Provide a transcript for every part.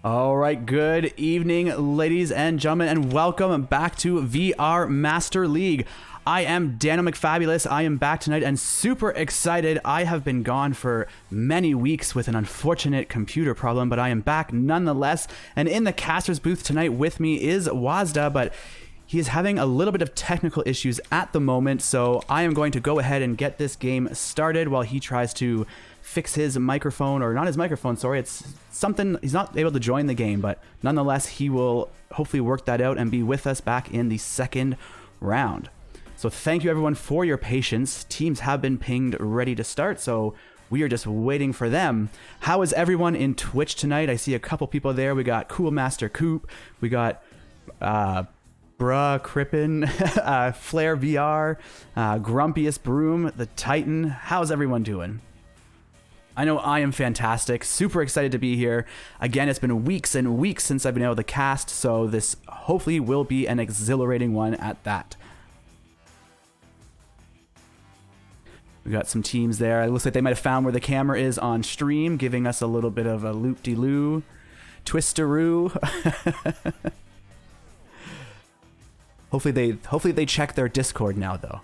All right, good evening, ladies and gentlemen, and welcome back to VR Master League. I am Dano McFabulous. I am back tonight and super excited. I have been gone for many weeks with an unfortunate computer problem, but I am back nonetheless. And in the caster's booth tonight with me is Wazdaaa, but he is having a little bit of technical issues at the moment, so I am going to go ahead and get this game started while he tries to fix his microphone, or not his microphone, sorry, it's something, he's not able to join the game, but nonetheless, he will hopefully work that out and be with us back in the second round. So thank you everyone for your patience. Teams have been pinged, ready to start, so we are just waiting for them. How is everyone in Twitch tonight? I see a couple people there. We got Cool Master Coop, we got Bruh Crippen, Flare VR, Grumpiest Broom, the Titan. How's everyone doing? I know I am fantastic, super excited to be here. Again, it's been weeks and weeks since I've been able to cast, so this hopefully will be an exhilarating one at that. We got some teams there. It looks like they might have found where the camera is on stream, giving us a little bit of a loop-de-loo, twisteroo. Hopefully they check their Discord now, though.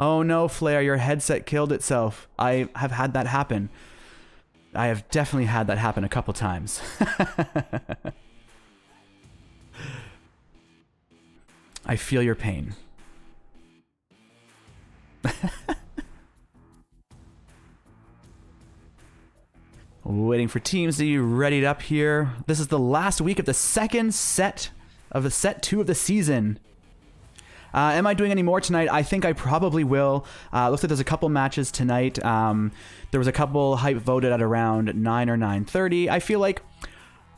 Oh no, Flare, your headset killed itself. I have had that happen. I have definitely had that happen a couple times. I feel your pain. Waiting for teams to be readied up here. This is the last week of the second set of the set 2 of the season. Am I doing any more tonight? I think I probably will. Looks like there's a couple matches tonight. There was a couple hype voted at around 9 or 9:30. I feel like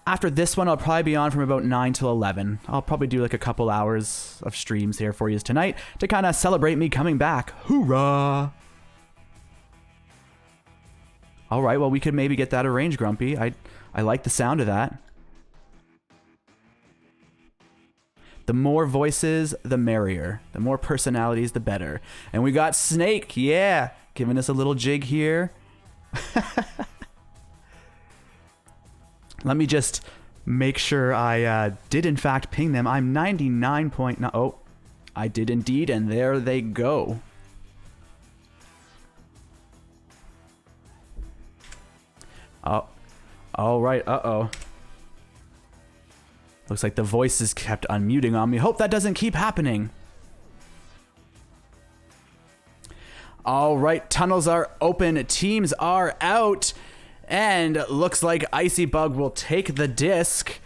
after this one, I'll probably be on from about 9 till 11. I'll probably do like a couple hours of streams here for you tonight to kind of celebrate me coming back. Hoorah! All right, well, we could maybe get that arranged, Grumpy. I like the sound of that. The more voices, the merrier. The more personalities, the better. And we got Snake, yeah, giving us a little jig here. Let me just make sure I did in fact ping them. I'm 99.9. Oh, I did indeed, and there they go. Oh, all right. Uh-oh. Looks like the voices kept unmuting on me. Hope that doesn't keep happening. All right, tunnels are open. Teams are out. And looks like Icy Bug will take the disc.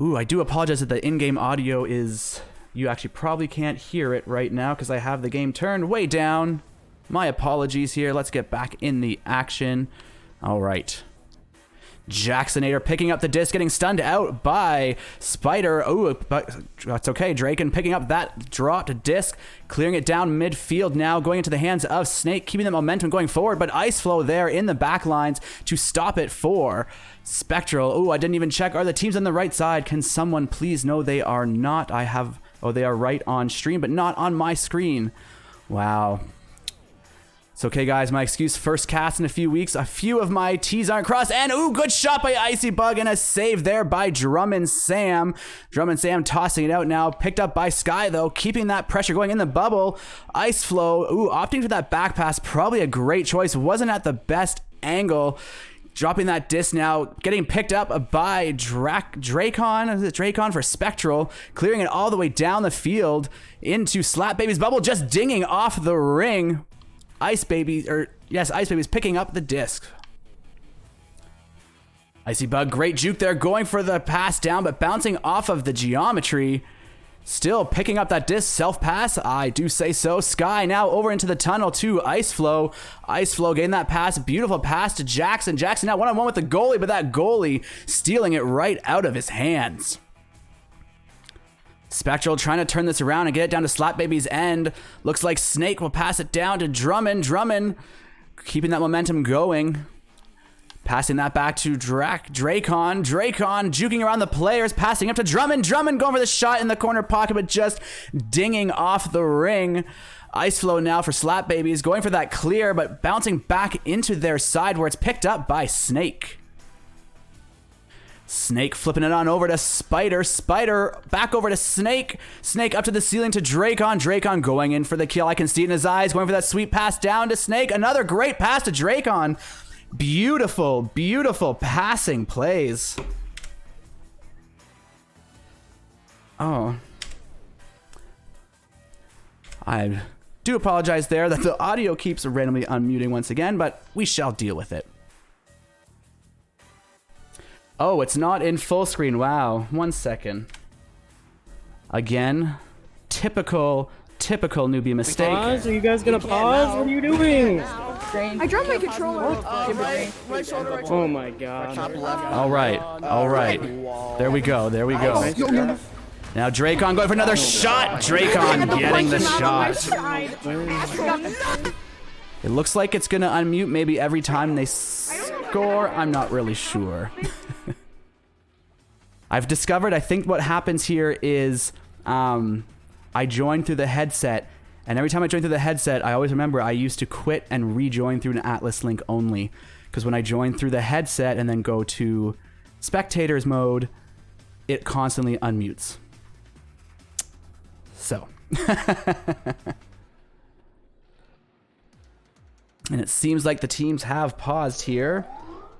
Ooh, I do apologize that the in-game audio is... You actually probably can't hear it right now because I have the game turned way down. My apologies here. Let's get back in the action. All right. Jacksonator picking up the disc, getting stunned out by Spider. Oh, but that's okay. Draken picking up that dropped disc, clearing it down midfield now, going into the hands of Snake, keeping the momentum going forward, but Ice Flow there in the back lines to stop it for Spectral. Oh, I didn't even check. Are the teams on the right side? Can someone please? No, they are not. I have... Oh, they are right on stream, but not on my screen. Wow. It's okay, guys. My excuse, first cast in a few weeks. A few of my T's aren't crossed. And, ooh, good shot by Icy Bug and a save there by Drummond Sam. Drummond Sam tossing it out now. Picked up by Sky, though, keeping that pressure going in the bubble. Ice Flow, ooh, opting for that back pass. Probably a great choice. Wasn't at the best angle. Dropping that disc now, getting picked up by Dracon. Is it Dracon for Spectral? Clearing it all the way down the field into Slap Baby's bubble, just dinging off the ring. Ice Baby's picking up the disc. Icy Bug, great juke there, going for the pass down, but bouncing off of the geometry. Still picking up that disc, self-pass, I do say so. Sky now over into the tunnel to Ice Flow. Ice Flow getting that pass, beautiful pass to Jackson. Jackson now one-on-one with the goalie, but that goalie stealing it right out of his hands. Spectral trying to turn this around and get it down to Slap Baby's end. Looks like Snake will pass it down to Drummond. Drummond keeping that momentum going. Passing that back to Dracon. Dracon juking around the players, passing up to Drummond. Drummond going for the shot in the corner pocket, but just dinging off the ring. Ice Flow now for Slap Babies, going for that clear, but bouncing back into their side where it's picked up by Snake. Snake flipping it on over to Spider. Spider back over to Snake. Snake up to the ceiling to Dracon. Dracon going in for the kill. I can see it in his eyes, going for that sweet pass down to Snake. Another great pass to Dracon. Beautiful, beautiful passing plays. Oh. I do apologize there that the audio keeps randomly unmuting once again, but we shall deal with it. Oh, it's not in full screen. Wow. 1 second. Again, typical newbie mistake. Pause? Are you guys gonna pause? What are you doing? I dropped my controller. Oh my god. All right. There we go. Now Dracon going for another shot. Dracon getting the shot. It looks like it's gonna unmute maybe every time they score. I'm not really sure. I've discovered, I think what happens here is I join through the headset, and every time I join through the headset, I always remember I used to quit and rejoin through an Atlas link only. Because when I join through the headset and then go to spectators mode, it constantly unmutes. So. And it seems like the teams have paused here.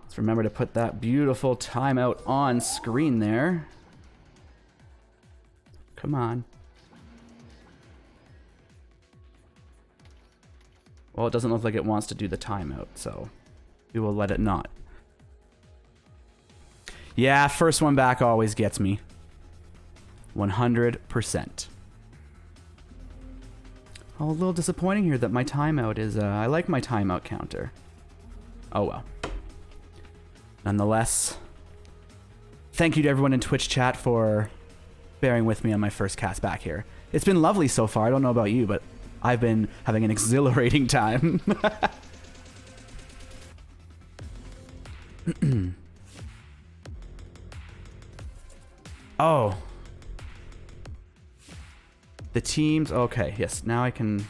Let's remember to put that beautiful timeout on screen there. Come on. Well, it doesn't look like it wants to do the timeout, so we will let it not. Yeah, first one back always gets me. 100%. Oh, a little disappointing here that my timeout is, I like my timeout counter. Oh well. Nonetheless, thank you to everyone in Twitch chat for bearing with me on my first cast back here. It's been lovely so far. I don't know about you, but I've been having an exhilarating time. Oh. The teams, okay, yes, now I can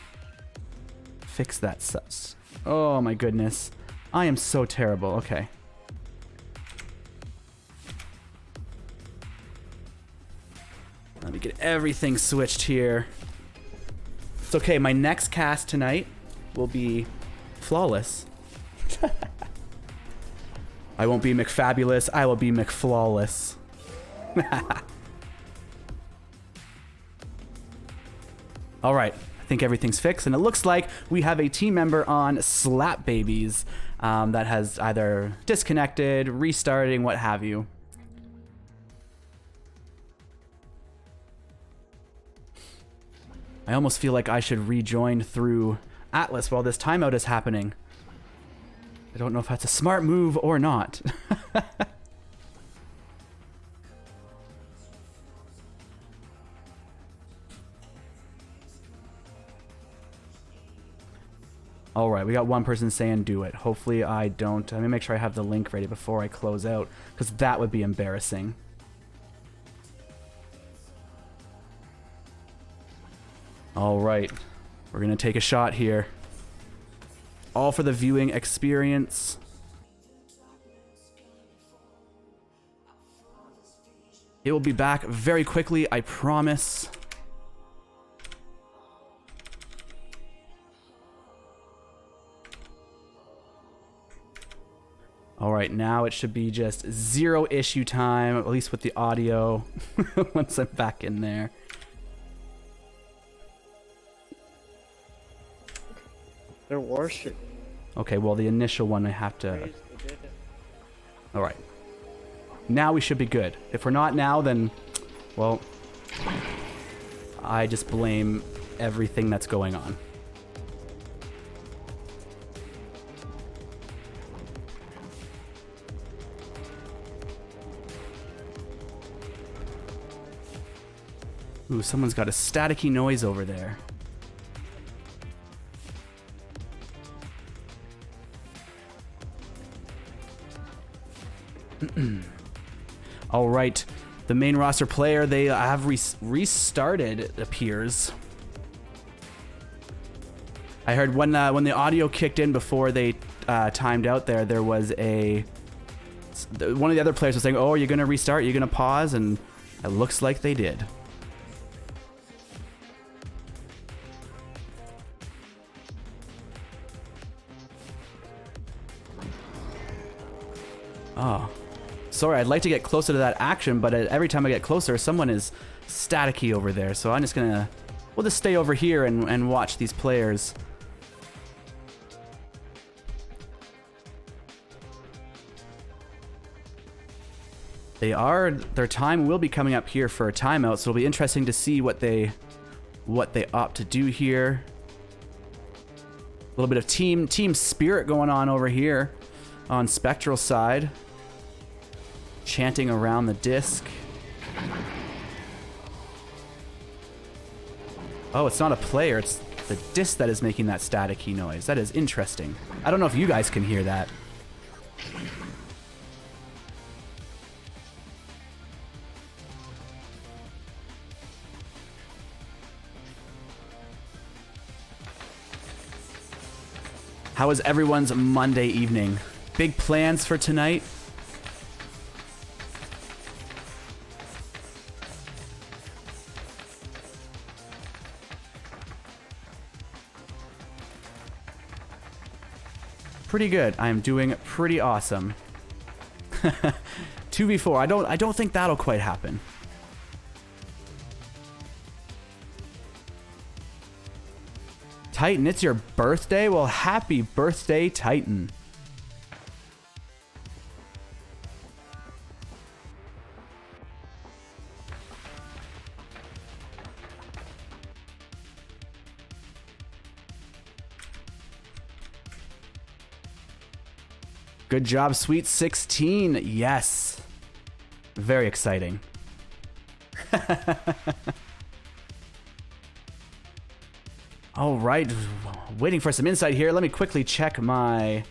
fix that sus. Oh my goodness. I am so terrible, okay. Let me get everything switched here. It's okay, my next cast tonight will be flawless. I won't be McFabulous, I will be McFlawless. All right, I think everything's fixed, and it looks like we have a team member on Slap Babies that has either disconnected, restarting, what have you. I almost feel like I should rejoin through Atlas while this timeout is happening. I don't know if that's a smart move or not. All right, we got one person saying do it. Hopefully I don't. Let me make sure I have the link ready before I close out, because that would be embarrassing. All right, we're going to take a shot here. All for the viewing experience. It will be back very quickly, I promise. All right, now it should be just zero issue time, at least with the audio, once I'm back in there. They're worship. Okay, well, the initial one I have to... All right. Now we should be good. If we're not now, then, well, I just blame everything that's going on. Ooh, someone's got a staticky noise over there. All right, the main roster player, they have restarted, it appears. I heard when the audio kicked in before they timed out there was one of the other players was saying, oh, are you going to restart? You're going to pause? And it looks like they did. Oh, sorry, I'd like to get closer to that action, but every time I get closer, someone is staticky over there. So I'm just gonna, we'll just stay over here and watch these players. Their time will be coming up here for a timeout, so it'll be interesting to see what they opt to do here. A little bit of team spirit going on over here on Spectral side. Chanting around the disc. Oh, it's not a player, it's the disc that is making that staticky noise. That is interesting. I don't know if you guys can hear that. How was everyone's Monday evening? Big plans for tonight? Pretty good. I am doing pretty awesome. 2v4. I don't think that'll quite happen. Titan, it's your birthday? Well, happy birthday, Titan. Good job, Sweet 16. Yes. Very exciting. All right, waiting for some insight here. Let me quickly check my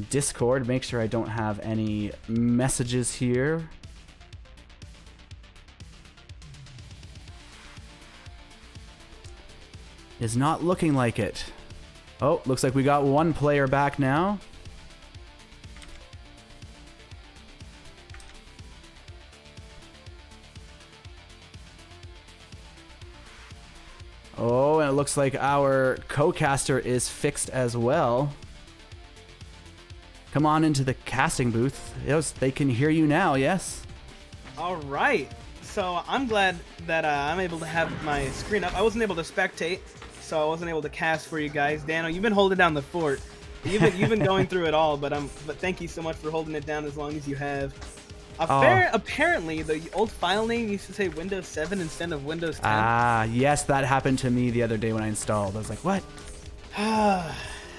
Discord, make sure I don't have any messages here. Is not looking like it. Oh, looks like we got one player back now. Oh, and it looks like our co-caster is fixed as well. Come on into the casting booth. Yes, they can hear you now, yes? All right. So I'm glad that I'm able to have my screen up. I wasn't able to spectate, so I wasn't able to cast for you guys. Dano, you've been holding down the fort. You've been going through it all, but thank you so much for holding it down as long as you have. Apparently, the old file name used to say Windows 7 instead of Windows 10. Ah, yes, that happened to me the other day when I installed. I was like, what?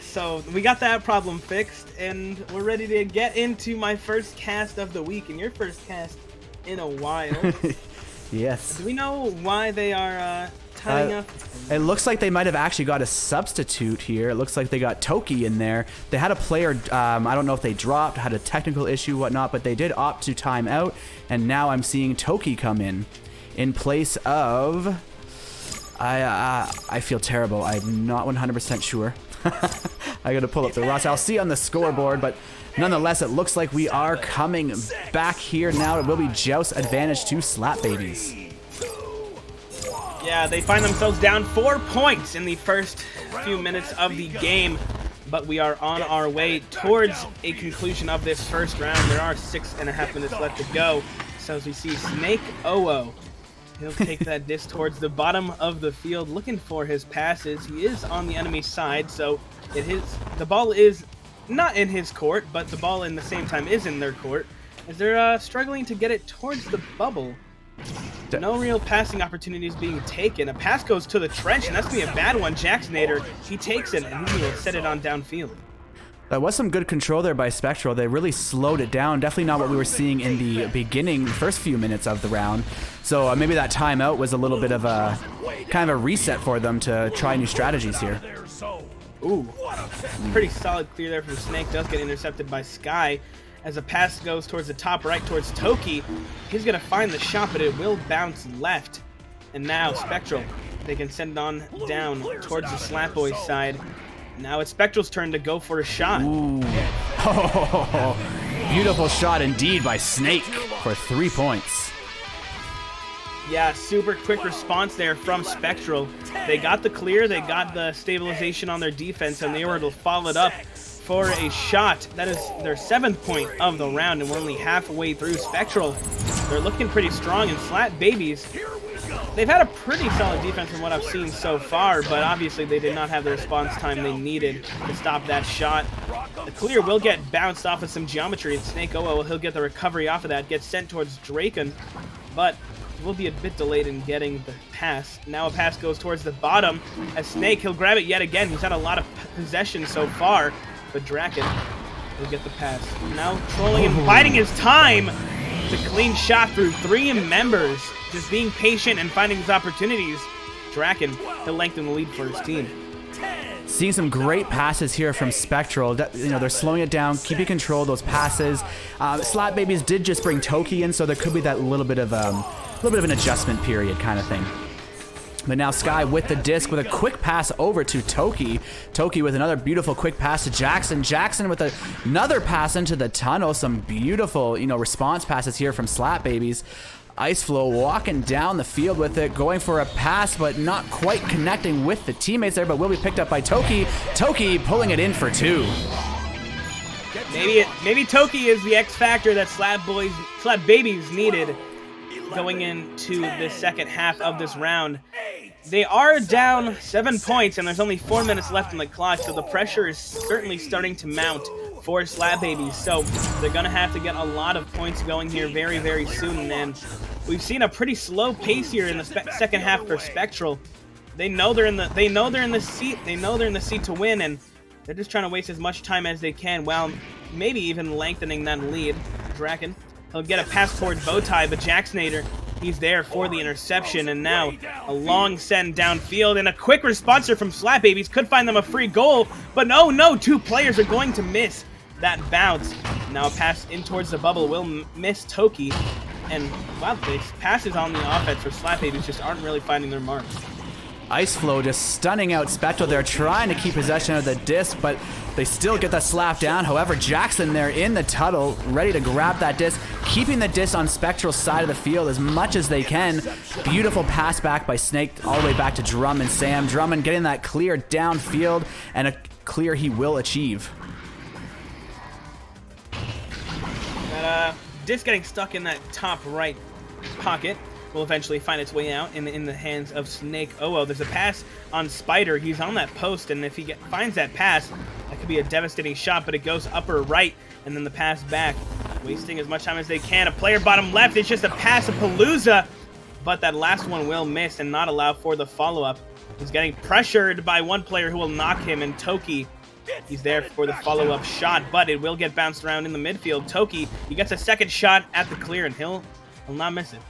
So we got that problem fixed, and we're ready to get into my first cast of the week, and your first cast in a while. Yes. Do we know why they are tying up? It looks like they might have actually got a substitute here. It looks like they got Toki in there. They had a player, I don't know if they dropped, had a technical issue, whatnot, but they did opt to time out, and now I'm seeing Toki come in place of... I feel terrible. I'm not 100% sure. I gotta pull up the roster. I'll see on the scoreboard, but nonetheless, it looks like we are coming back here now. It will be Joust advantage to Slap Babies. Yeah, they find themselves down 4 points in the first few minutes of the game, but we are on our way towards a conclusion of this first round. There are 6.5 minutes left to go. So as we see Snake Oo, he'll take that disc towards the bottom of the field, looking for his passes. He is on the enemy side, so the ball is not in his court, but the ball in the same time is in their court, as they're struggling to get it towards the bubble. No real passing opportunities being taken. A pass goes to the trench, and that's going to be a bad one. Jacksonator, he takes it, and he will set it on downfield. That was some good control there by Spectral. They really slowed it down. Definitely not what we were seeing in the beginning, first few minutes of the round. So maybe that timeout was a little bit of a kind of a reset for them to try new strategies here. Ooh, pretty solid clear there from Snake. Does get intercepted by Sky. as a pass goes towards the top right towards Toki. He's going to find the shot, but it will bounce left. And now Spectral, they can send it on down towards the Slap Boys side. Now it's Spectral's turn to go for a shot. Ooh. Oh, beautiful shot indeed by Snake for 3 points. Yeah, super quick response there from Spectral. They got the clear, they got the stabilization on their defense, and they were able to follow it up for a shot. That is their 7th point of the round, and we're only halfway through. Spectral, they're looking pretty strong, and Slap Babies, they've had a pretty solid defense from what I've seen so far, but obviously they did not have the response time they needed to stop that shot. The clear will get bounced off of some geometry, and Snake he'll get the recovery off of that, gets sent towards Draken, but will be a bit delayed in getting the pass. Now a pass goes towards the bottom as Snake, he'll grab it yet again. He's had a lot of possession so far, but Draken will get the pass. Now trolling and biding his time. It's a clean shot through 3 members, just being patient and finding his opportunities. Draken, he'll lengthen the lead for his team. Seeing some great passes here from Spectral. You know, they're slowing it down, keeping control of those passes. Slap Babies did just bring Toki in, so there could be that little bit of an adjustment period kind of thing. But now Sky with the disc with a quick pass over to Toki. Toki with another beautiful quick pass to Jackson. Jackson with another pass into the tunnel. Some beautiful, response passes here from Slap Babies. Ice Flow walking down the field with it, going for a pass, but not quite connecting with the teammates there, but will be picked up by Toki. Toki pulling it in for 2. Maybe Toki is the X factor that Slap Babies needed going into the second half of this round. They are down 7 points, and there's only 4 minutes left in the clock, so the pressure is certainly starting to mount for Slap Babies. So they're going to have to get a lot of points going here very, very soon, and we've seen a pretty slow pace here in the second half for Spectral. They know they're in the seat to win, and they're just trying to waste as much time as they can while maybe even lengthening that lead. Draken, he'll get a pass towards Bowtie, but Jacksonator, he's there for the interception, and now a long send downfield, and a quick response from Slap Babies could find them a free goal, but no, 2 players are going to miss that bounce. Now a pass in towards the bubble will miss Toki, and wow, the passes on the offense for Slap Babies just aren't really finding their mark. Ice Flow just stunning out Spectral. They're trying to keep possession of the disc, but they still get the slap down. However, Jackson there in the tunnel, ready to grab that disc, keeping the disc on Spectral's side of the field as much as they can. Beautiful pass back by Snake all the way back to Drummond. Sam Drummond getting that clear downfield, and a clear he will achieve. That disc getting stuck in that top right pocket will eventually find its way out in the hands of Snake. There's a pass on Spider. He's on that post, and if he finds that pass, that could be a devastating shot, but it goes upper right, and then the pass back. Wasting as much time as they can. A player bottom left. It's just a pass of Palooza, but that last one will miss and not allow for the follow-up. He's getting pressured by one player who will knock him, and Toki, he's there for the follow-up shot, but it will get bounced around in the midfield. Toki, he gets a second shot at the clear, and he'll not miss it.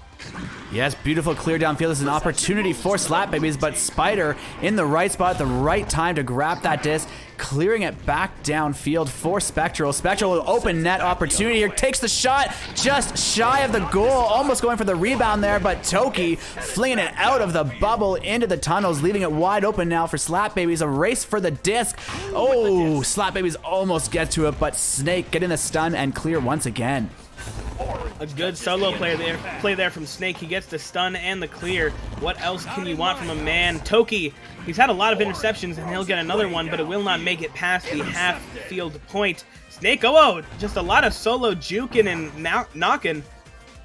Yes, beautiful clear downfield. This is an opportunity for Slap Babies, but Spider in the right spot at the right time to grab that disc, clearing it back downfield for Spectral. Spectral with open net opportunity here, takes the shot just shy of the goal, almost going for the rebound there, but Toki flinging it out of the bubble into the tunnels, leaving it wide open now for Slap Babies. A race for the disc. Oh, Slap Babies almost get to it, but Snake getting the stun and clear once again. A good solo play there from Snake. He gets the stun and the clear. What else can you want from a man? Toki, he's had a lot of interceptions, and he'll get another one, but it will not make it past the half-field point. Snake, just a lot of solo juking and knocking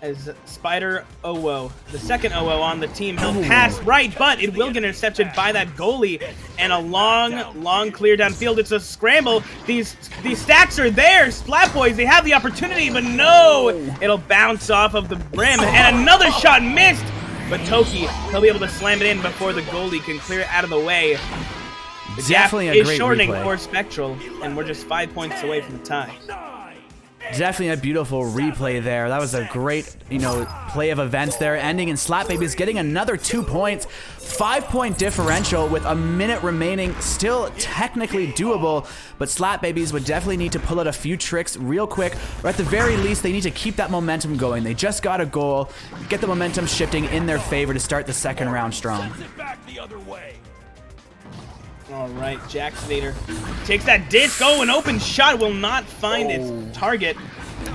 as Spider the second on the team. He'll pass right, but it will get intercepted by that goalie, and a long clear downfield. It's a scramble. These stacks are there. Splat Boys, they have the opportunity, but no! It'll bounce off of the brim, and another shot missed, but Toki, he'll be able to slam it in before the goalie can clear it out of the way. The Definitely gap a is great shortening replay for Spectral, and we're just 5 points away from the tie. Definitely a beautiful replay there. That was a great, play of events there, ending in Slap Babies getting another 2 points. 5-point differential with a minute remaining. Still technically doable, but Slap Babies would definitely need to pull out a few tricks real quick, or at the very least, they need to keep that momentum going. They just got a goal, get the momentum shifting in their favor to start the second round strong. All right, Jaxvader takes that disc. Oh, an open shot will not find its target,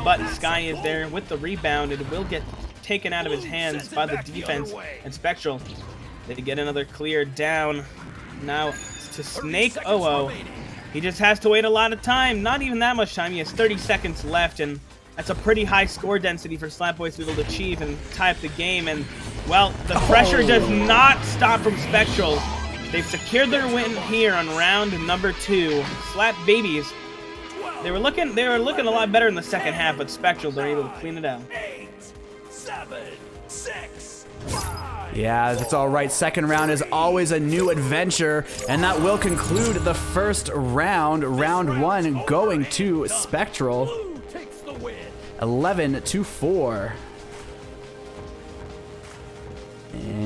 but Sky is there with the rebound. It will get taken out of his hands by the defense, and Spectral, they get another clear down. Now to Snake 00. He just has to wait a lot of time, not even that much time. He has 30 seconds left, and that's a pretty high score density for Slap Boys to be able to achieve and tie up the game. And, well, the pressure does not stop from Spectral. They've secured their win here on round number 2. Slap Babies, they were looking a lot better in the second half, but Spectral, they're able to clean it out. 8, 7, 6, 5. Yeah, that's all right. Second round is always a new adventure, and that will conclude the first round. Round 1 going to Spectral. 11-4.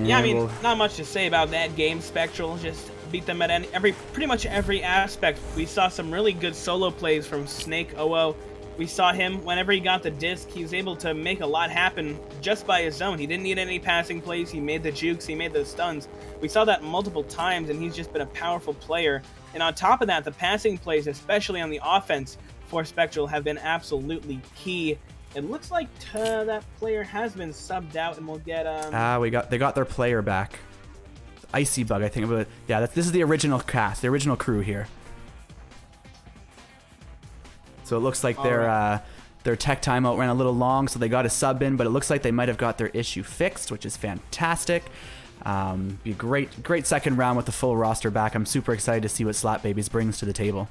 Yeah, I mean, not much to say about that game. Spectral just beat them at pretty much every aspect. We saw some really good solo plays from Snake 00. We saw him, whenever he got the disc, he was able to make a lot happen just by his own. He didn't need any passing plays. He made the jukes. He made the stuns. We saw that multiple times, and he's just been a powerful player. And on top of that, the passing plays, especially on the offense for Spectral, have been absolutely key. It looks like that player has been subbed out, and we'll get they got their player back. Icy Bug, I think. But yeah, this is the original cast, the original crew here. So it looks like their tech timeout ran a little long, so they got a sub in, but it looks like they might have got their issue fixed, which is fantastic. Be a great second round with the full roster back. I'm super excited to see what Slap Babies brings to the table.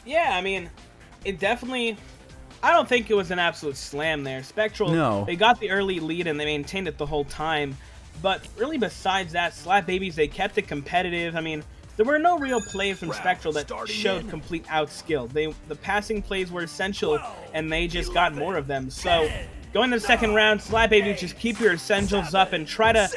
Yeah, I mean, it definitely, I don't think it was an absolute slam there. Spectral, no. They got the early lead and they maintained it the whole time. But really besides that, Slap Babies, they kept it competitive. I mean, there were no real plays from Spectral that showed complete outskill. The passing plays were essential, and they just got more of them. So going to the second round, Slap Babies, just keep your essentials up and try to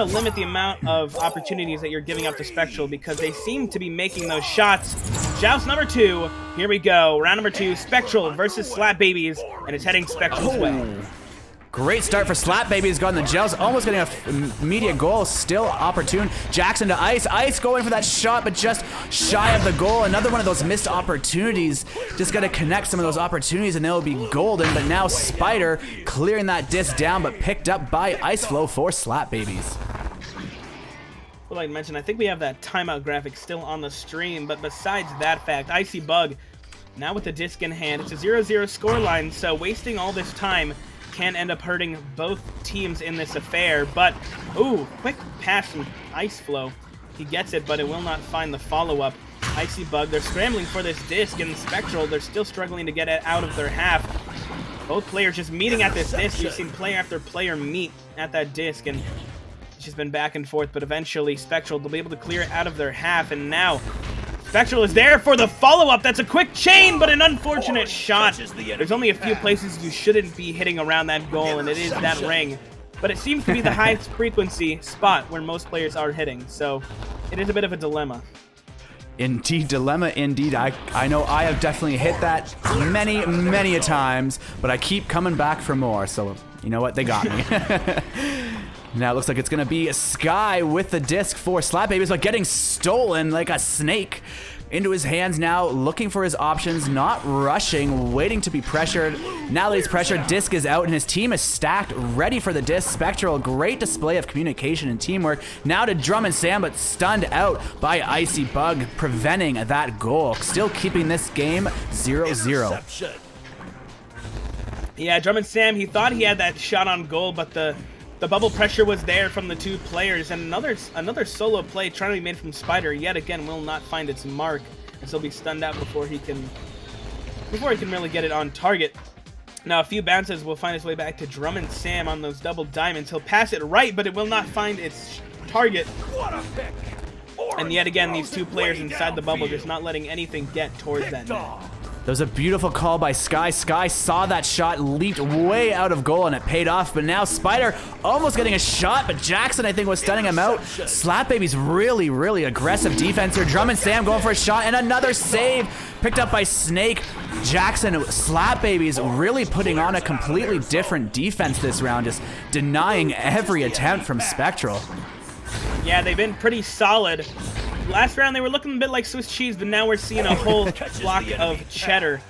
limit the amount of opportunities that you're giving up to Spectral, because they seem to be making those shots. Joust number 2, here we go. Round number 2, Spectral versus Slap Babies, and it's heading Spectral's way. Great start for Slap Babies, got in the joust, almost getting a immediate goal, still opportune. Jackson to Ice, Ice going for that shot, but just shy of the goal. Another one of those missed opportunities. Just got to connect some of those opportunities and they'll be golden, but now Spider clearing that disc down, but picked up by Ice Flow for Slap Babies. Well, like I mentioned, I think we have that timeout graphic still on the stream, but besides that fact, Icy Bug, now with the disc in hand, it's a 0-0 scoreline, so wasting all this time can end up hurting both teams in this affair. But, ooh, quick pass from Ice Flow. He gets it, but it will not find the follow-up. Icy Bug, they're scrambling for this disc, and Spectral, they're still struggling to get it out of their half. Both players just meeting at this disc. You've seen player after player meet at that disc, and it's just been back and forth, but eventually Spectral, they'll be able to clear it out of their half, and now Spectral is there for the follow-up. That's a quick chain, but an unfortunate shot. There's only a few places you shouldn't be hitting around that goal, and it is that ring. But it seems to be the highest frequency spot where most players are hitting, so it is a bit of a dilemma. Indeed, dilemma indeed. I know I have definitely hit that many a times, but I keep coming back for more, so you know what? They got me. Now it looks like it's going to be Sky with the disc for Slap Babies, but getting stolen like a snake into his hands now, looking for his options, not rushing, waiting to be pressured. Now that he's pressured, disc is out and his team is stacked, ready for the disc. Spectral, great display of communication and teamwork. Now to Drum and Sam, but stunned out by Icy Bug, preventing that goal. Still keeping this game 0-0. Yeah, Drum and Sam, he thought he had that shot on goal, but the bubble pressure was there from the two players, and another solo play trying to be made from Spider yet again will not find its mark, and so be stunned out before he can really get it on target. Now a few bounces will find his way back to Drum and Sam on those double diamonds. He'll pass it right, but it will not find its target. And yet again, these two players inside the bubble just not letting anything get towards that net. That was a beautiful call by Sky. Sky saw that shot, leaped way out of goal, and it paid off. But now Spider almost getting a shot, but Jackson, I think, was stunning him out. Slap Baby's really, really aggressive defense here. Drum and Sam going for a shot, and another save picked up by Snake. Jackson, Slap Baby's really putting on a completely different defense this round, just denying every attempt from Spectral. Yeah, they've been pretty solid. Last round, they were looking a bit like Swiss cheese, but now we're seeing a whole block of cheddar.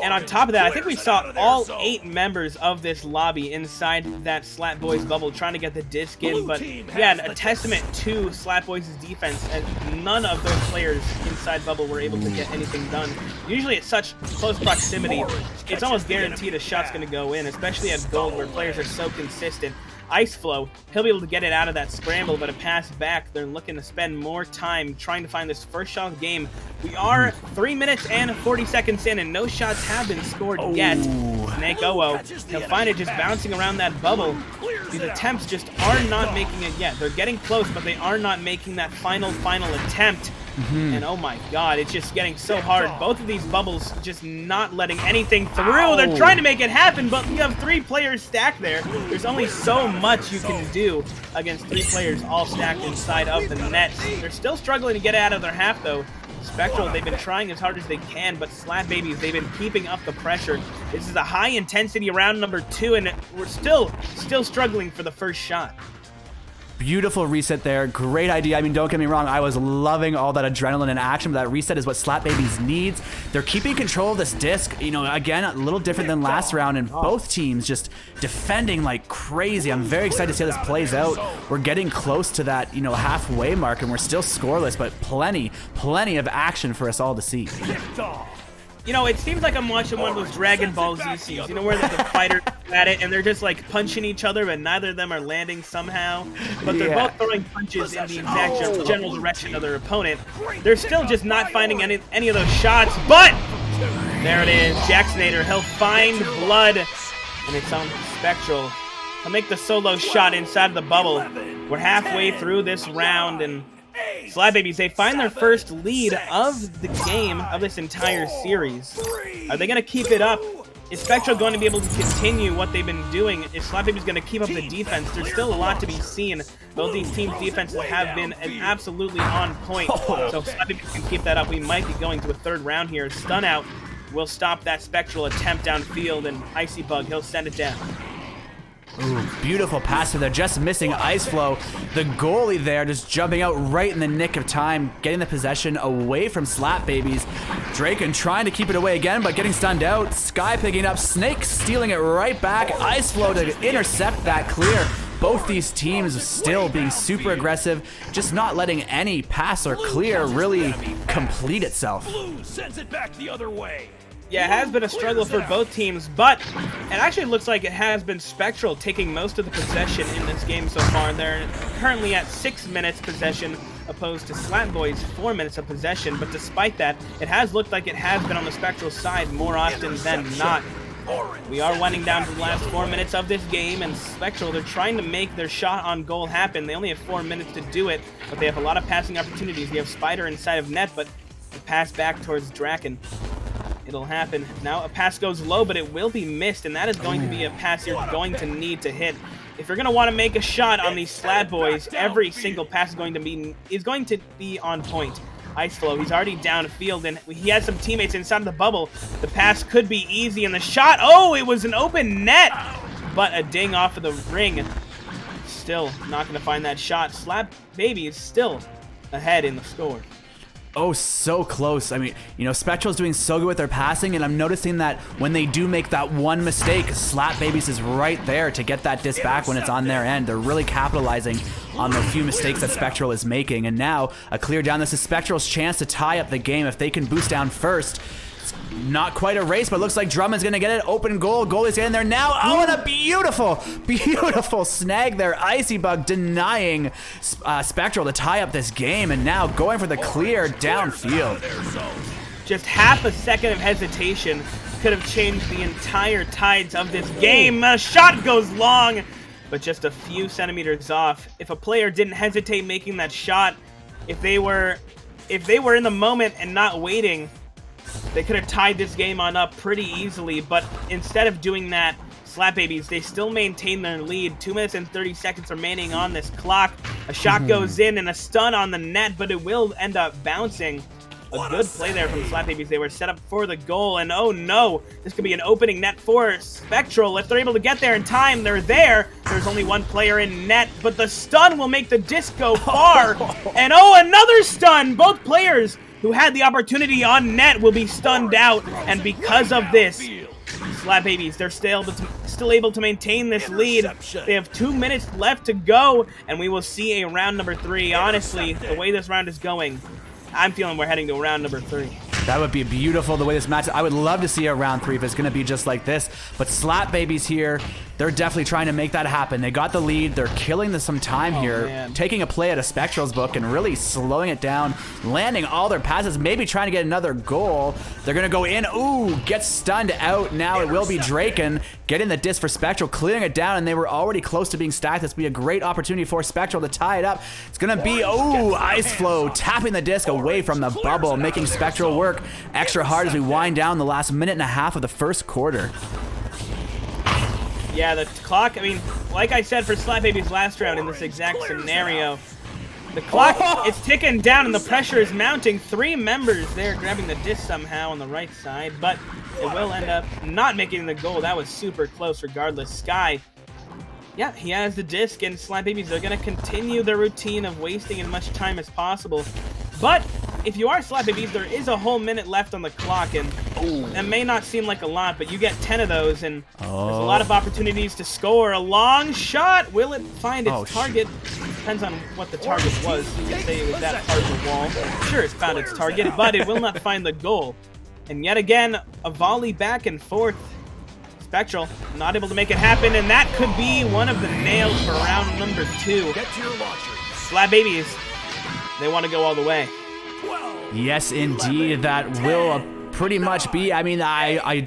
And on top of that, I think we saw all 8 members of this lobby inside that Slap Boys bubble trying to get the disc in. But yeah, a testament to Slap Boys' defense, as none of those players inside bubble were able to get anything done. Usually at such close proximity, it's almost guaranteed a shot's going to go in, especially at gold where players are so consistent. Ice Flow, he'll be able to get it out of that scramble, but a pass back. They're looking to spend more time trying to find this first shot of the game. We are 3 minutes and 40 seconds in, and no shots have been scored yet. Snake he'll find it just bouncing around that bubble. These attempts just are not making it yet. They're getting close, but they are not making that final attempt. And oh my god, it's just getting so hard. Both of these bubbles just not letting anything through. They're trying to make it happen, but you have 3 players stacked there. There's only so much you can do against 3 players all stacked inside of the net. They're still struggling to get out of their half though. Spectral, they've been trying as hard as they can, but Slap Babies, they've been keeping up the pressure. This is a high intensity round number 2, and we're still struggling for the first shot. Beautiful reset there. Great idea. I mean, don't get me wrong. I was loving all that adrenaline and action, but that reset is what Slap Babies needs. They're keeping control of this disc. You know, again, a little different than last round, and both teams just defending like crazy. I'm very excited to see how this plays out. We're getting close to that, you know, halfway mark, and we're still scoreless, but plenty of action for us all to see. You know, it seems like I'm watching one of those Dragon Ball Z scenes, you know, where the fighters at it and they're just like punching each other, but neither of them are landing somehow. But they're both throwing punches in the exact general direction of their opponent. They're still just not finding any of those shots, but there it is. Jacksonator, he'll find blood, and it's on Spectral. He'll make the solo shot inside of the bubble. We're halfway through this round, and Slap Babies, they find their first lead of the game, of this entire series. Are they going to keep it up? Is Spectral going to be able to continue what they've been doing? Is Slap Babies going to keep up the defense? There's still a lot to be seen. Both these teams' defenses have been absolutely on point. So if Slap Babies can keep that up, we might be going to a 3rd round here. Stun out will stop that Spectral attempt downfield, and Icy Bug, he'll send it down. Ooh, beautiful pass there, just missing Ice Flow. The goalie there just jumping out right in the nick of time, getting the possession away from Slap Babies. Draken trying to keep it away again, but getting stunned out. Sky picking up, Snake stealing it right back. Ice Flow to intercept that clear. Both these teams still being super aggressive, just not letting any pass or clear really complete itself. Blue sends it back the other way. Yeah, it has been a struggle for both teams, but it actually looks like it has been Spectral taking most of the possession in this game so far. They're currently at 6 minutes possession, opposed to Slap Boys' 4 minutes of possession, but despite that, it has looked like it has been on the Spectral side more often than not. We are winding down to the last 4 minutes of this game, and Spectral, they're trying to make their shot on goal happen. They only have 4 minutes to do it, but they have a lot of passing opportunities. They have Spider inside of net, but the pass back towards Draken. It'll happen. Now a pass goes low, but it will be missed, and that is going to be a pass you're going to need to hit. If you're going to want to make a shot on these Slab Boys, every single pass is going to be on point. Ice Flow, he's already downfield, and he has some teammates inside of the bubble. The pass could be easy, and the shot, oh, it was an open net! But a ding off of the ring. Still not going to find that shot. Slab Baby is still ahead in the score. Oh, so close. I mean, you know, Spectral's doing so good with their passing, and I'm noticing that when they do make that one mistake, Slap Babies is right there to get that disc back when it's on their end. They're really capitalizing on the few mistakes that Spectral is making, and now a clear down. This is Spectral's chance to tie up the game if they can boost down first. It's not quite a race, but looks like Drummond's gonna get it. Open goal. Goalie's getting there now. Oh, and a beautiful snag there. Icy Bug denying Spectral to tie up this game, and now going for the clear downfield. Just half a second of hesitation could have changed the entire tides of this game. A shot goes long, but just a few centimeters off. If a player didn't hesitate making that shot, if they were in the moment and not waiting, They could have tied this game on up pretty easily, but instead of doing that, Slap Babies, they still maintain their lead. 2 minutes and 30 seconds remaining on this clock. A shot goes in and a stun on the net, but it will end up bouncing. A good play there from Slap Babies. They were set up for the goal, and oh no, this could be an opening net for Spectral. If they're able to get there in time, they're there. There's only one player in net, but the stun will make the disc go far. And oh, another stun! Both players who had the opportunity on net will be stunned out, and because of this, Slap Babies, they're still able to maintain this lead. They have 2 minutes left to go, and we will see a round number 3. Honestly, the way this round is going, I'm feeling we're heading to round number 3. That would be beautiful the way this match. I would love to see a round 3 if it's going to be just like this. But Slap Babies here, they're definitely trying to make that happen. They got the lead. They're killing some time here, man. taking a play out of Spectral's book and really slowing it down, landing all their passes, maybe trying to get another goal. They're going to go in. Ooh, gets stunned out. Now it will be Draken getting the disc for Spectral, clearing it down, and they were already close to being stacked. This will be a great opportunity for Spectral to tie it up. It's going to be, ooh, Ice Flow tapping the disc away from the bubble, making Spectral work extra hard as we wind down the last minute and a half of the first quarter. Yeah, the clock, I mean, like I said for Slap Babies last round in this exact scenario, the clock is ticking down and the pressure is mounting. 3 members there grabbing the disc somehow on the right side, but it will end up not making the goal. That was super close regardless. Sky, yeah, he has the disc, and Slap Babies are going to continue their routine of wasting as much time as possible. But if you are Slap Babies, there is a whole minute left on the clock, and that may not seem like a lot, but you get 10 of those, and there's a lot of opportunities to score. A long shot. Will it find its target? Depends on what the target was. You could say it was that part of the wall. Sure, it's found its target, but it will not find the goal. And yet again, a volley back and forth. Spectral not able to make it happen, and that could be one of the nails for round number 2. Slap Babies, they want to go all the way. Yes, indeed, that will pretty much be. I mean, I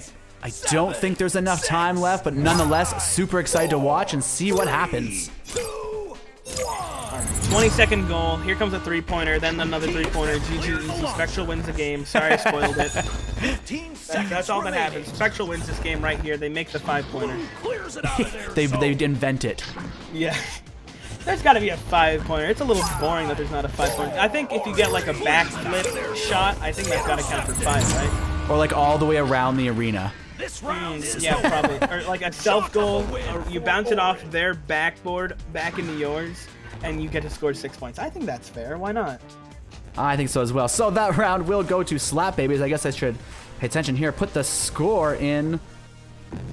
don't think there's enough time left, but nonetheless, super excited to watch and see what happens. 20-second goal. Here comes a 3-pointer, then another 3-pointer. GG easy. Spectral wins the game. Sorry I spoiled it. That's all that happens. Spectral wins this game right here. They make the 5-pointer. they invent it. Yeah. There's got to be a 5-pointer. It's a little boring that there's not a 5-pointer. I think if you get like a backflip shot, I think that's got to count for 5, right? Or like all the way around the arena. Yeah, probably. Or like a self-goal. You bounce it off their backboard back into yours, and you get to score 6 points. I think that's fair. Why not? I think so as well. So that round will go to Slap Babies. I guess I should pay attention here. Put the score in.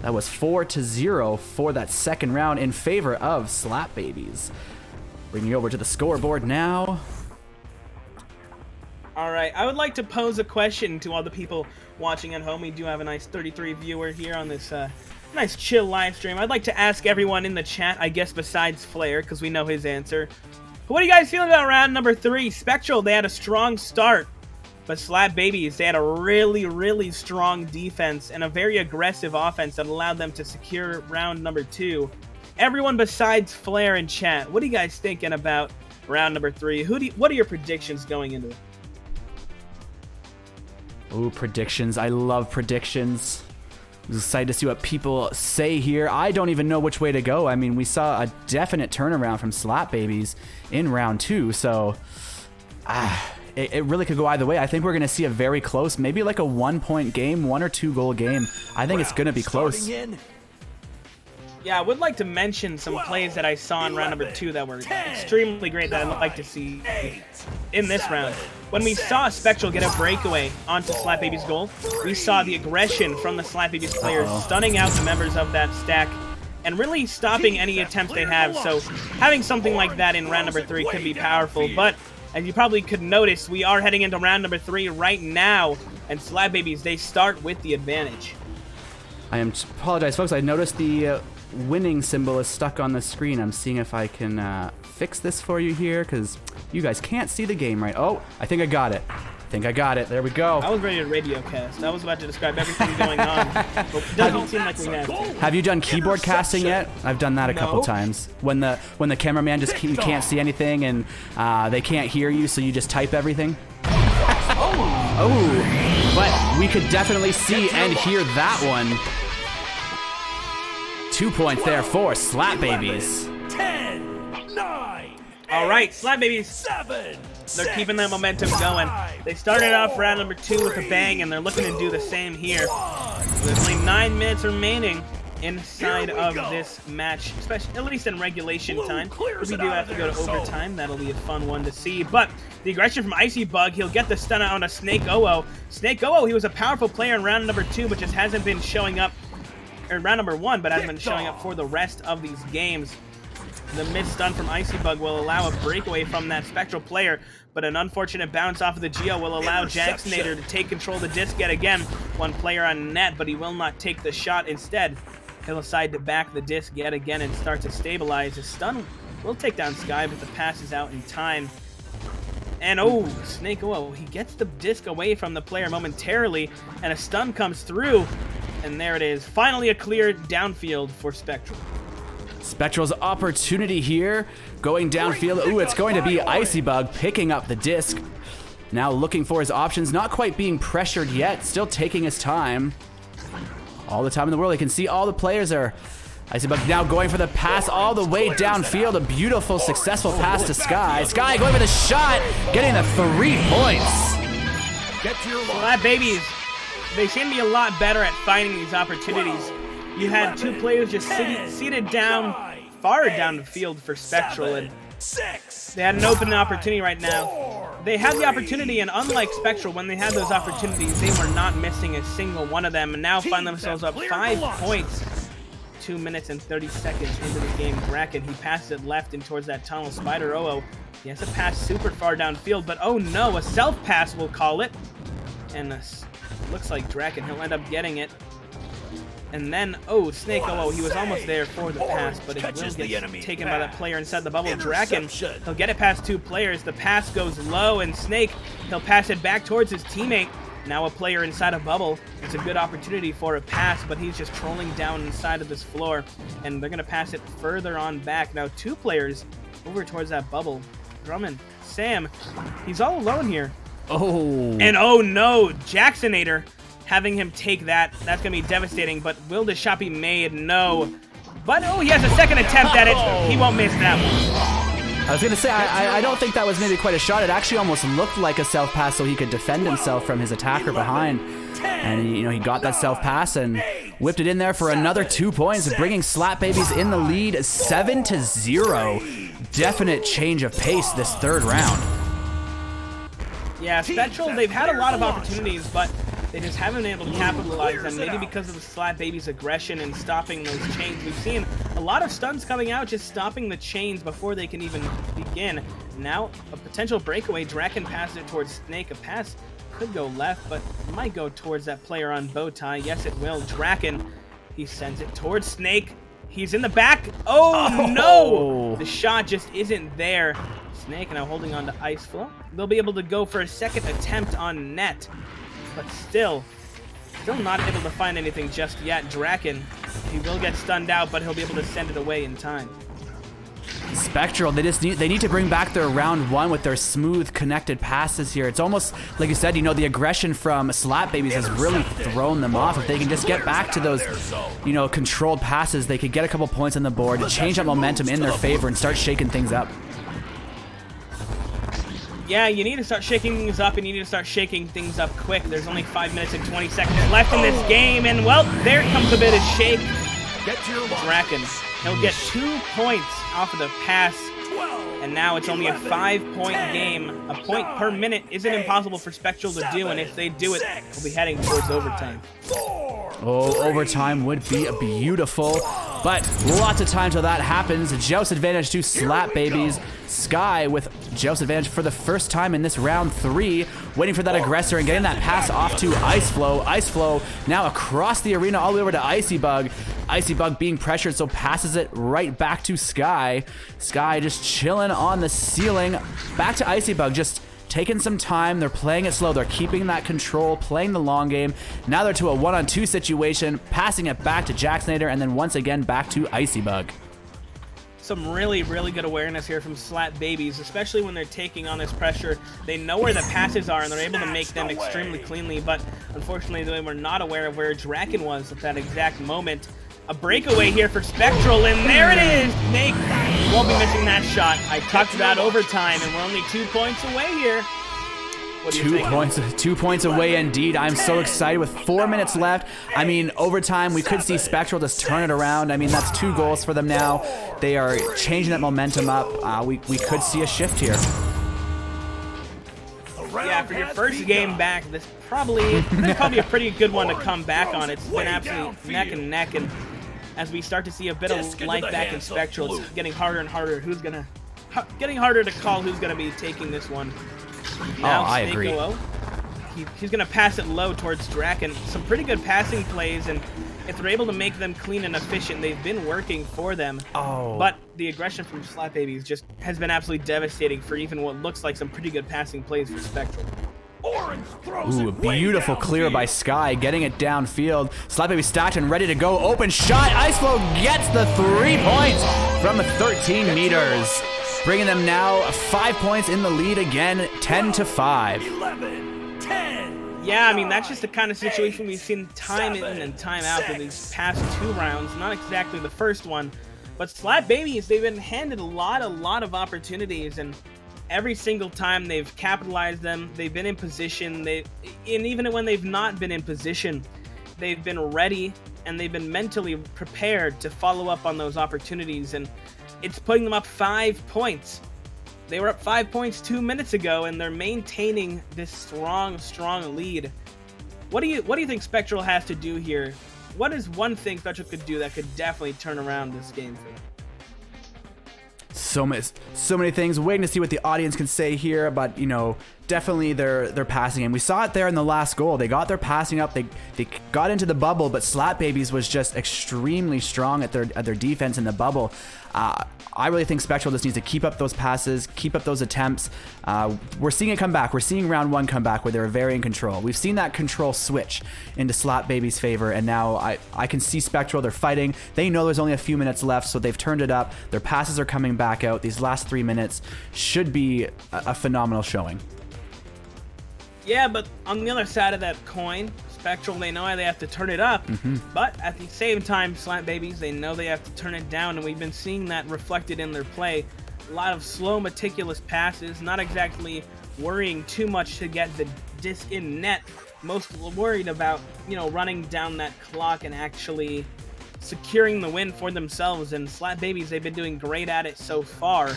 That was 4-0 for that second round in favor of Slap Babies. Bringing you over to the scoreboard now. All right, I would like to pose a question to all the people watching at home. We do have a nice 33 viewer here on this nice chill live stream. I'd like to ask everyone in the chat, I guess besides Flair, because we know his answer. What are you guys feeling about round number 3? Spectral, they had a strong start. But Slap Babies, they had a really, really strong defense and a very aggressive offense that allowed them to secure round number 2. Everyone besides Flair in chat, what are you guys thinking about round number 3? What are your predictions going into it? Ooh, predictions. I love predictions. I'm excited to see what people say here. I don't even know which way to go. I mean, we saw a definite turnaround from Slap Babies in round 2, so it really could go either way. I think we're going to see a very close, maybe like a 1-point game, 1 or 2 goal game. I think it's going to be close. Yeah, I would like to mention some plays that I saw in round number 2 that were extremely great that I'd like to see in this round. When we saw Spectral get a breakaway onto Slap Babies' goal, we saw the aggression from the Slap Babies players stunning out the members of that stack and really stopping any attempts they have. So having something like that in round number 3 could be powerful. But as you probably could notice, we are heading into round number 3 right now, and Slap Babies, they start with the advantage. I apologize, folks. I noticed the winning symbol is stuck on the screen. I'm seeing if I can fix this for you here, because you guys can't see the game right. Oh, I think I got it. There we go. I was ready to radio cast. I was about to describe everything going on. But it doesn't seem like we have to. Have you done keyboard casting yet? I've done that a couple times. When the cameraman just can't see anything and they can't hear you, so you just type everything. Oh, but we could definitely see and hear that one. 2 points there for Slap Babies. 10, 9. All right, Slap Babies. 7. They're keeping that momentum going. They started off round number 2 with a bang, and they're looking to do the same here. There's only 9 minutes remaining inside of this match, especially at least in regulation time. If we do have to go to overtime, that'll be a fun one to see. But the aggression from Icy Bug, he'll get the stun out on a Snake Oo. Snake Oo, he was a powerful player in round number 2, but just hasn't been showing up, or round number 1, but hasn't been showing up for the rest of these games. The mid stun from Icy Bug will allow a breakaway from that Spectral player, but an unfortunate bounce off of the Geo will allow Jacksnator to take control of the disc yet again. One player on net, but he will not take the shot. Instead, he'll decide to back the disc yet again and start to stabilize. His stun will take down Sky, but the pass is out in time. And oh, Snake Oo, he gets the disc away from the player momentarily, and a stun comes through, and there it is. Finally a clear downfield for Spectral. Spectral's opportunity here, going downfield. Ooh, it's going to be Icy Bug picking up the disc. Now looking for his options, not quite being pressured yet, still taking his time. All the time in the world, you can see all the players are. Icy Bug now going for the pass all the way downfield. A beautiful, successful pass to Sky. Sky going for the shot, getting the 3 points. Slap Babies, they seem to be a lot better at finding these opportunities. You had 2 players just seated down, far down the field for Spectral, and they had an open opportunity right now. They had the opportunity, and unlike Spectral, when they had those opportunities, they were not missing a single one of them, and now find themselves up 5 points. 2 minutes and 30 seconds into the game. Draken, he passes it left and towards that tunnel. Spider Oo, he has to pass super far downfield, but oh no, a self-pass, we'll call it. And looks like Draken, he'll end up getting it. And then, oh, Snake Oo, he was almost there for the pass, but it will get taken by that player inside the bubble. Draken, he'll get it past 2 players. The pass goes low, and Snake, he'll pass it back towards his teammate. Now a player inside a bubble. It's a good opportunity for a pass, but he's just trolling down inside of this floor, and they're going to pass it further on back. Now 2 players over towards that bubble. Drummond, Sam, he's all alone here. Oh. And oh no, Jacksonator, having him take that, that's going to be devastating, but will the shot be made? No. But oh, he has a second attempt at it. He won't miss that one. I was going to say, I don't think that was maybe quite a shot. It actually almost looked like a self-pass so he could defend himself from his attacker behind. And, you know, he got that self-pass and whipped it in there for another 2 points, bringing Slap Babies in the lead 7-0. Definite change of pace this 3rd round. Yeah, Spectral, they've had a lot of opportunities, but they just haven't been able to capitalize, and maybe because of the Slap Babies' aggression and stopping those chains. We've seen a lot of stuns coming out, just stopping the chains before they can even begin. Now, a potential breakaway. Draken passes it towards Snake. A pass could go left, but might go towards that player on Bowtie. Yes, it will. Draken, he sends it towards Snake. He's in the back. Oh, no! The shot just isn't there. Snake now holding on to Ice Flow. They'll be able to go for a second attempt on net, but still not able to find anything just yet. Draken, he will get stunned out, but he'll be able to send it away in time. Spectral, they need to bring back their round 1 with their smooth connected passes here. It's almost like you said, you know, the aggression from Slap Babies has really thrown them off. If they can just get back to those, you know, controlled passes, they could get a couple points on the board to change up momentum in their favor and start shaking things up. Yeah, you need to start shaking things up, and you need to start shaking things up quick. There's only 5 minutes and 20 seconds left in this game, and well, there comes a bit of shake. Draken, he'll get 2 points off of the pass, and now it's only a 5-point game. A point per minute isn't impossible for Spectral to do, and if they do it, we'll be heading towards overtime. Oh, overtime would be beautiful, but lots of time till that happens. Joust advantage to Slap Babies. Sky with Joust advantage for the first time in this round 3, waiting for that aggressor and getting that pass off to Ice Flow. Ice Flow now across the arena all the way over to Icy Bug. Icy Bug being pressured, so passes it right back to Sky. Sky just chilling on the ceiling. Back to Icy Bug, just taking some time. They're playing it slow. They're keeping that control, playing the long game. Now they're to a 1-on-2 situation, passing it back to Jacksnator, and then once again back to Icy Bug. some really good awareness here from Slap Babies, especially when they're taking on this pressure. They know where the passes are, and they're able to make them extremely cleanly, but unfortunately they were not aware of where Draken was at that exact moment. A breakaway here for Spectral, and there it is! Snake won't be missing that shot. I talked about overtime, and we're only 2 points away here. What do you think? 2 points away indeed. I'm so excited with 4 minutes left. I mean, overtime, we could see Spectral just turn it around. I mean, that's 2 goals for them now. They are changing that momentum up. We could see a shift here. Yeah, for your first game back, this probably a pretty good one to come back on. It's been absolutely neck and neck, and as we start to see a bit of life back in Spectral, it's getting harder and harder. Getting harder to call who's gonna be taking this one. Now, I agree. Low. He's going to pass it low towards Draken. Some pretty good passing plays, and if they're able to make them clean and efficient, they've been working for them. Oh. But the aggression from Slap Babies just has been absolutely devastating for even what looks like some pretty good passing plays for Spectral. Ooh, beautiful clear by Sky, getting it downfield. Slap Baby stacked and ready to go. Open shot. Ice Flow gets the 3 points from 13 meters. Bringing them now 5 points in the lead again, 10-5. 10. Yeah, I mean, that's just the kind of situation we've seen time in and time out in these past 2 rounds. Not exactly the first one, but Slap Babies, they've been handed a lot of opportunities, and every single time they've capitalized them. They've been in position. And even when they've not been in position, they've been ready, and they've been mentally prepared to follow up on those opportunities, and it's putting them up 5 points. They were up 5 points 2 minutes ago, and they're maintaining this strong lead. What do you think Spectral has to do here? What is one thing Spectral could do that could definitely turn around this game for them? So many things. Waiting to see what the audience can say here, but you know, definitely their passing, and we saw it there in the last goal. They got their passing up. They got into the bubble, but Slap Babies was just extremely strong at their defense in the bubble. I really think Spectral just needs to keep up those passes, keep up those attempts. We're seeing it come back. We're seeing round 1 come back where they're very in control. We've seen that control switch into Slap Baby's favor, and now I can see Spectral. They're fighting. They know there's only a few minutes left, so they've turned it up. Their passes are coming back out. These last 3 minutes should be a phenomenal showing. Yeah, but on the other side of that coin, Spectral, they know they have to turn it up, but at the same time, Slap Babies, they know they have to turn it down, and we've been seeing that reflected in their play. A lot of slow, meticulous passes, not exactly worrying too much to get the disc in net. Most worried about, you know, running down that clock and actually securing the win for themselves, and Slap Babies, they've been doing great at it so far.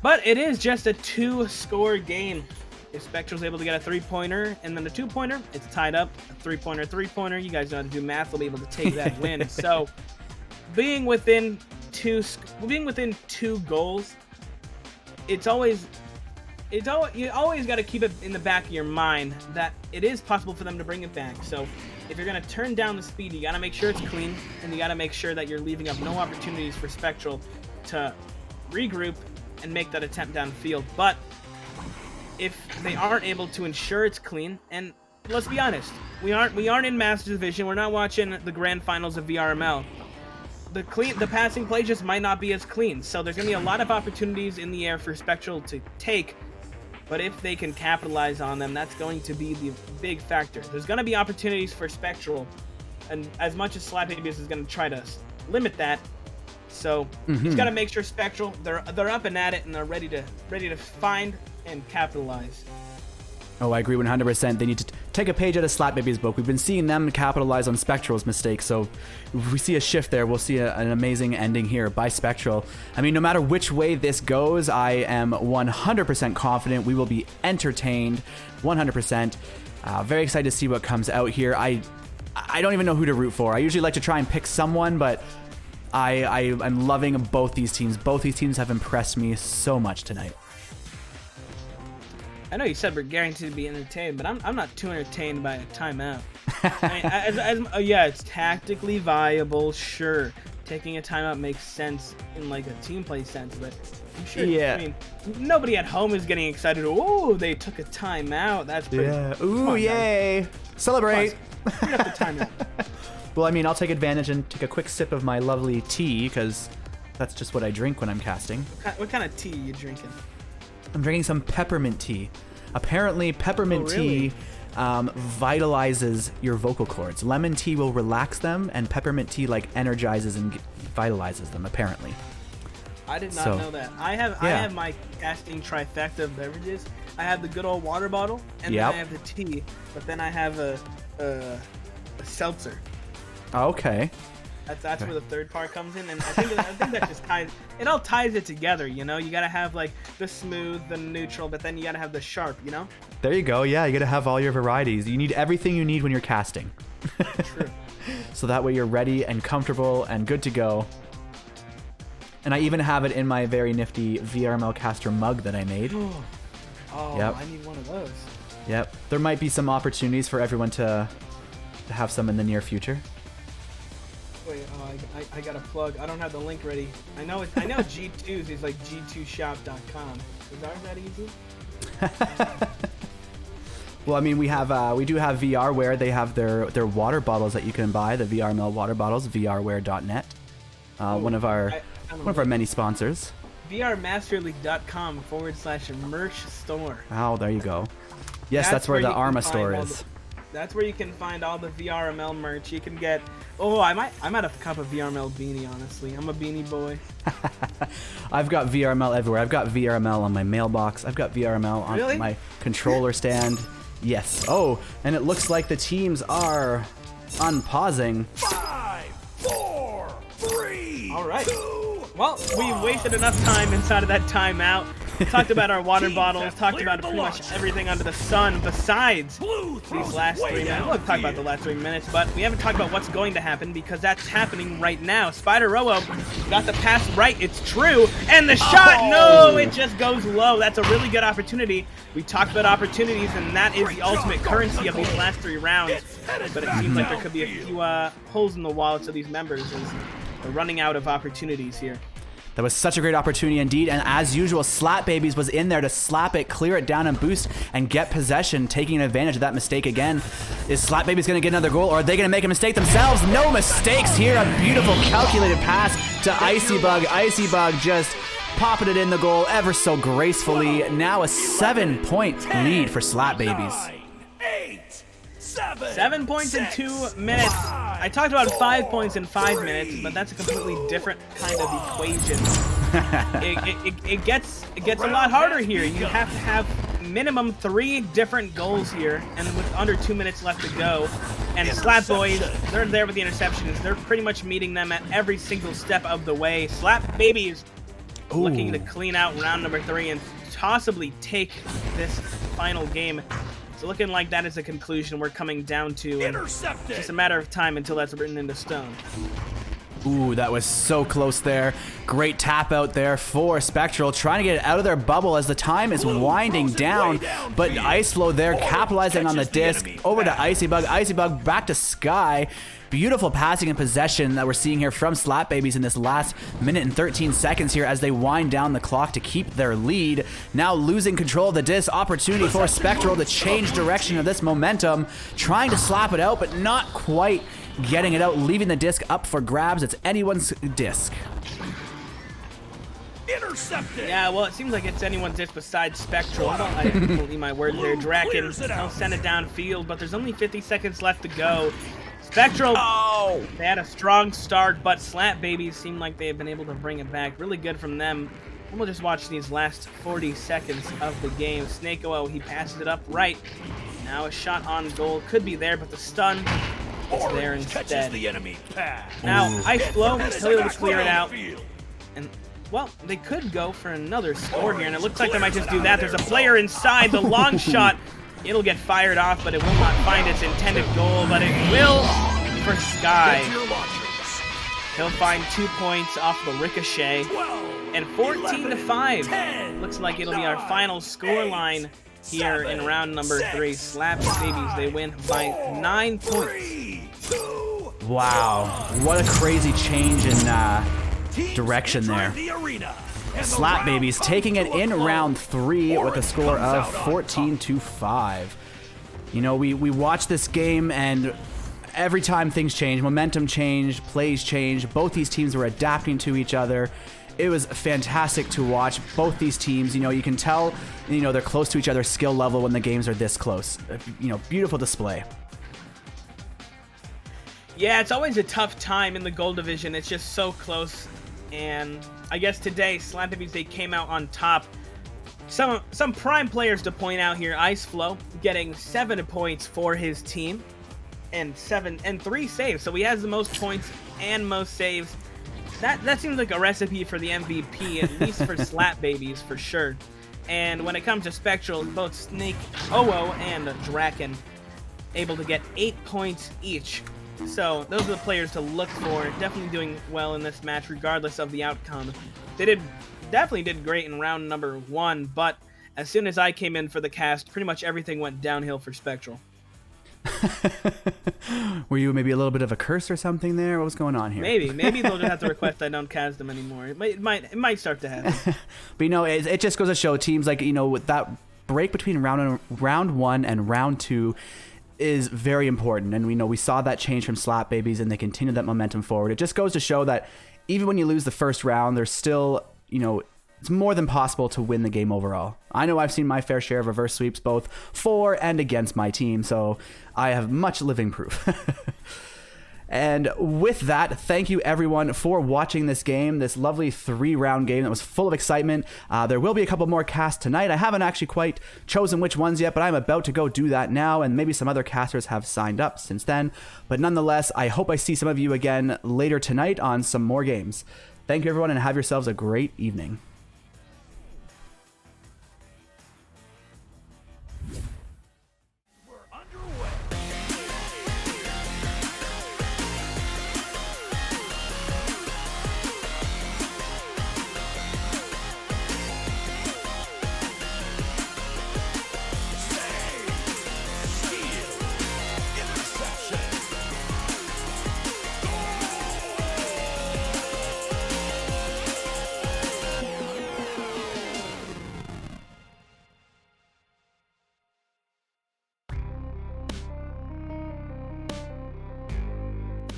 But it is just a 2-score game. If Spectral's able to get a 3-pointer and then a 2-pointer, it's tied up. A 3-pointer, you guys know how to do math, will be able to take that win. So, being within two goals, you always got to keep it in the back of your mind that it is possible for them to bring it back. So, if you're going to turn down the speed, you got to make sure it's clean, and you got to make sure that you're leaving up no opportunities for Spectral to regroup and make that attempt downfield. But if they aren't able to ensure it's clean, and let's be honest, we aren't in Masters Division. We're not watching the grand finals of VRML. The passing play just might not be as clean. So there's gonna be a lot of opportunities in the air for Spectral to take, but if they can capitalize on them, that's going to be the big factor. There's gonna be opportunities for Spectral, and as much as Slap Babies is gonna try to limit that, so just gotta make sure Spectral they're up and at it, and they're ready to find and capitalize. Oh, I agree 100%. They need to take a page out of Slap Baby's book. We've been seeing them capitalize on Spectral's mistakes, so if we see a shift there, we'll see an amazing ending here by Spectral. I mean, no matter which way this goes, I am 100% confident we will be entertained, 100%. Very excited to see what comes out here. I don't even know who to root for. I usually like to try and pick someone, but I'm loving both these teams. Both these teams have impressed me so much tonight. I know you said we're guaranteed to be entertained, but I'm not too entertained by a timeout. I mean, yeah, it's tactically viable, sure. Taking a timeout makes sense in like a team play sense, but I'm sure. Yeah. I mean, nobody at home is getting excited. Oh, they took a timeout. That's pretty. Yeah. Ooh, yay! Celebrate. Read up the timeout. Well, I mean, I'll take advantage and take a quick sip of my lovely tea because That's just what I drink when I'm casting. What kind of tea are you drinking? I'm drinking some peppermint tea. Apparently, peppermint tea vitalizes your vocal cords. Lemon tea will relax them, and peppermint tea like energizes and vitalizes them. Apparently. I did not know that. I have my casting trifecta of beverages. I have the good old water bottle, and then I have the tea, but then I have a seltzer. Okay. That's where the third part comes in, and I think that just ties it all ties it together. You know, you gotta have like the smooth, the neutral, but then you gotta have the sharp. You know. There you go. Yeah, you gotta have all your varieties. You need everything you need when you're casting. True. So that way you're ready and comfortable and good to go. And I even have it in my very nifty VRML caster mug that I made. Oh, yep. I need one of those. Yep. There might be some opportunities for everyone to have some in the near future. Wait, I got a plug. I don't have the link ready. I know G2's is like g2shop.com. Is ours that easy? Well, I mean, we do have VRware. They have their water bottles that you can buy. The VRML water bottles, vrware.net. One of our many sponsors. vrmasterleague.com/merch store. Oh, there you go. Yes, that's where the Arma store is. That's where you can find all the VRML merch. You can get. Oh, I might have a cup of VRML beanie. Honestly, I'm a beanie boy. I've got VRML everywhere. I've got VRML on my mailbox. I've got VRML on my controller stand. Yes. Oh, and it looks like the teams are unpausing. 5, 4, 3. All right. Well, we wasted enough time inside of that timeout. Talked about our water bottles, talked about pretty much everything under the sun besides these last 3 minutes. We'll talk about the last 3 minutes, but we haven't talked about what's going to happen because that's happening right now. Spider Rowo got the pass right, it's true, and the shot, no, it just goes low. That's a really good opportunity. We talked about opportunities, and that is the ultimate currency of these last 3 rounds, but it seems like there could be a few holes in the wallets of these members as they're running out of opportunities here. That was such a great opportunity indeed, and as usual, Slap Babies was in there to slap it, clear it down, and boost, and get possession, taking advantage of that mistake again. Is Slap Babies going to get another goal, or are they going to make a mistake themselves? No mistakes here. A beautiful calculated pass to Icy Bug. Icy Bug just popping it in the goal ever so gracefully. Now a 7-point lead for Slap Babies. 7 points in 2 minutes. I talked about 5 points in 5 minutes, but that's a completely different kind of equation. It gets a lot harder here. You have to have minimum 3 different goals here, and with under 2 minutes left to go. And Slap Boys, they're there with the interceptions. They're pretty much meeting them at every single step of the way. Slap Babies looking to clean out round number 3 and possibly take this final game. So looking like that is a conclusion we're coming down to. It's just a matter of time until that's written into stone. Ooh, that was so close there. Great tap out there for Spectral, trying to get it out of their bubble as the time is winding down. But Ice Flow there, capitalizing on the disc. Over to Icy Bug. Icy Bug back to Sky. Beautiful passing and possession that we're seeing here from Slap Babies in this last minute and 13 seconds here as they wind down the clock to keep their lead. Now losing control of the disc. Opportunity for Spectral to change direction of this momentum. Trying to slap it out, but not quite getting it out, leaving the disc up for grabs. It's anyone's disc. Intercepted. Yeah, well, it seems like it's anyone's disc besides Spectral. I won't eat my words there. Draken, they'll send it downfield, but there's only 50 seconds left to go. Spectral, they had a strong start, but Slap Babies seem like they have been able to bring it back. Really good from them. And we'll just watch these last 40 seconds of the game. Snake-O, he passes it up right. Now a shot on goal could be there, but the stun is there instead. The enemy pass. Now, Ice Flow, he'll be able to clear it out. And, well, they could go for another score here, and it looks like they might just do that. There's a player inside. The long shot, it'll get fired off, but it will not find its intended goal, but it will for Sky. He'll find 2 points off the ricochet. And 14-5. Looks like it'll be our final score line here in round number 3. Slap Babies, they win by 9 points. Wow, what a crazy change in direction there. Slap Babies taking it in round 3 with a score of 14-5. You know, we watched this game, and every time things change, momentum changed, plays changed, both these teams were adapting to each other. It was fantastic to watch both these teams. You know, you can tell, you know, they're close to each other's skill level when the games are this close. You know, beautiful display. Yeah, it's always a tough time in the gold division. It's just so close. And I guess today, Slap Babies, they came out on top. Some prime players to point out here. Iceflow getting 7 points for his team and 3 saves. So he has the most points and most saves. That seems like a recipe for the MVP, at least for Slap Babies for sure. And when it comes to Spectral, both Snake, Oo, and Draken able to get 8 points each. So those are the players to look for. Definitely doing well in this match, regardless of the outcome. They definitely did great in round number 1, but as soon as I came in for the cast, pretty much everything went downhill for Spectral. Were you maybe a little bit of a curse or something there? What was going on here? Maybe they'll just have to request I don't cast them anymore. It might start to happen. But you know, it just goes to show teams like, you know, with that break between round 1 and round 2 is very important, and we know we saw that change from Slap Babies, and they continue that momentum forward. It just goes to show that even when you lose the first round, there's still, you know, it's more than possible to win the game overall. I know I've seen my fair share of reverse sweeps both for and against my team, so I have much living proof. And with that, thank you everyone for watching this game, this lovely 3-round game that was full of excitement. There will be a couple more casts tonight. I haven't actually quite chosen which ones yet, but I'm about to go do that now, and maybe some other casters have signed up since then. But nonetheless, I hope I see some of you again later tonight on some more games. Thank you everyone, and have yourselves a great evening.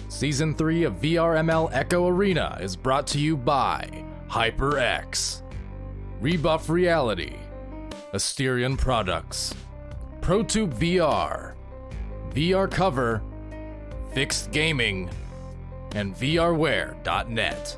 Season 3 of VRML Echo Arena is brought to you by HyperX, Rebuff Reality, Asterion Products, ProTube VR, VR Cover, Fixed Gaming, and VRware.net.